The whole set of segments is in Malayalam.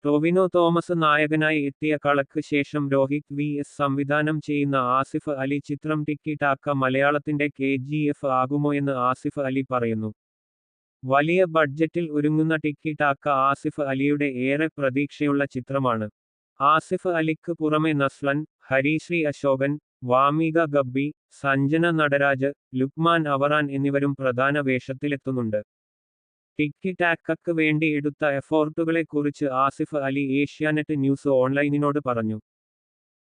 ടൊവിനോ തോമസ് നായകനായി എത്തിയ കളക്ക് ശേഷം രോഹിത് വി.എസ് സംവിധാനം ചെയ്യുന്ന ആസിഫ് അലി ചിത്രം ടിക്കി ടാക്ക മലയാളത്തിന്റെ KGF ആകുമോയെന്ന് ആസിഫ് അലി പറയുന്നു. വലിയ ബഡ്ജറ്റിൽ ഒരുങ്ങുന്ന ടിക്കി ടാക്ക ആസിഫ് അലിയുടെ ഏറെ പ്രതീക്ഷയുള്ള ചിത്രമാണ്. ആസിഫ് അലിക്ക് പുറമെ നസ്ലൻ, ഹരിശ്രീ അശോകൻ, വാമിക ഗബ്ബി, സഞ്ജന നടരാജ്, ലുക്മാൻ അവറാൻ എന്നിവരും പ്രധാന വേഷത്തിലെത്തുന്നുണ്ട്. ടിക്കി ടാക്കക്ക് വേണ്ടി എടുത്ത എഫോർട്ടുകളെക്കുറിച്ച് ആസിഫ് അലി ഏഷ്യാനെറ്റ് ന്യൂസ് ഓൺലൈനിനോട് പറഞ്ഞു.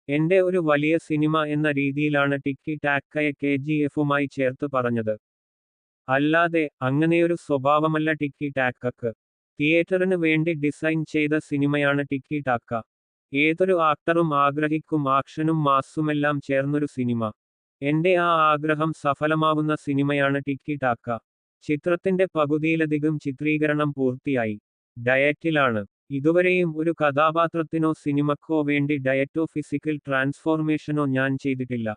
എന്റെ ഒരു വലിയ സിനിമ എന്ന രീതിയിലാണ് ടിക്കി ടാക്കയെ KGFുമായി ചേർത്ത് പറഞ്ഞത്. അല്ലാതെ അങ്ങനെയൊരു സ്വഭാവമല്ല ടിക്കി ടാക്കക്ക്. തിയേറ്ററിന് വേണ്ടി ഡിസൈൻ ചെയ്ത സിനിമയാണ് ടിക്കി ടാക്ക. ഏതൊരു ആക്ടറും ആഗ്രഹിക്കും ആക്ഷനും മാസ്സുമെല്ലാം ചേർന്നൊരു സിനിമ. എന്റെ ആ ആഗ്രഹം സഫലമാവുന്ന സിനിമയാണ് ടിക്കി ടാക്ക. ചിത്രത്തിന്റെ പകുതിയിലധികം ചിത്രീകരണം പൂർത്തിയായി. ഡയറ്റിലാണ്. ഇതുവരെയും ഒരു കഥാപാത്രത്തിനോ സിനിമക്കോ വേണ്ടി ഡയറ്റോ ഫിസിക്കൽ ട്രാൻസ്ഫോർമേഷനോ ഞാൻ ചെയ്തിട്ടില്ല.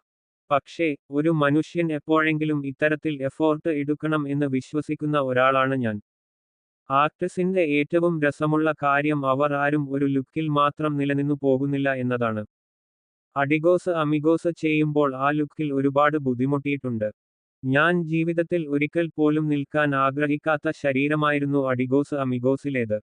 പക്ഷേ ഒരു മനുഷ്യൻ എപ്പോഴെങ്കിലും ഇത്തരത്തിൽ എഫോർട്ട് എടുക്കണം എന്ന് വിശ്വസിക്കുന്ന ഒരാളാണ് ഞാൻ. ആക്ടേഴ്സിന്റെ ഏറ്റവും രസമുള്ള കാര്യം അവർ ആരും ഒരു ലുക്കിൽ മാത്രം നിലനിന്നു പോകുന്നില്ല എന്നതാണ്. അഡിഗോസ് അമിഗോസ് ചെയ്യുമ്പോൾ ആ ലുക്കിൽ ഒരുപാട് ബുദ്ധിമുട്ടിയിട്ടുണ്ട്. ഞാൻ ജീവിതത്തിൽ ഒരിക്കൽ പോലും നിൽക്കാൻ ആഗ്രഹിക്കാത്ത ശരീരമായിരുന്നു അഡിഗോസ് അമിഗോസിലേത്.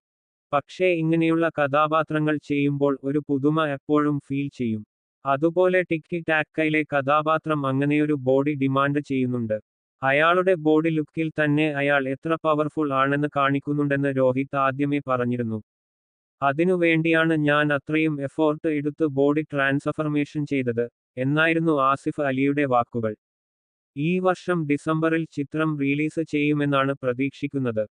പക്ഷേ ഇങ്ങനെയുള്ള കഥാപാത്രങ്ങൾ ചെയ്യുമ്പോൾ ഒരു പുതുമ എപ്പോഴും ഫീൽ ചെയ്യും. അതുപോലെ ടിക്കി ടാക്കയിലെ കഥാപാത്രം അങ്ങനെയൊരു ബോഡി ഡിമാൻഡ് ചെയ്യുന്നുണ്ട്. അയാളുടെ ബോഡി ലുക്കിൽ തന്നെ അയാൾ എത്ര പവർഫുൾ ആണെന്ന് കാണിക്കുന്നുണ്ടെന്ന് രോഹിത് ആദ്യമേ പറഞ്ഞിരുന്നു. അതിനു വേണ്ടിയാണ് ഞാൻ അത്രയും എഫോർട്ട് എടുത്ത് ബോഡി ട്രാൻസ്ഫർമേഷൻ ചെയ്തത് എന്നായിരുന്നു ആസിഫ് അലിയുടെ വാക്കുകൾ. ഈ വർഷം ഡിസംബറിൽ ചിത്രം റിലീസ് ചെയ്യുമെന്നാണ് പ്രതീക്ഷിക്കുന്നത്.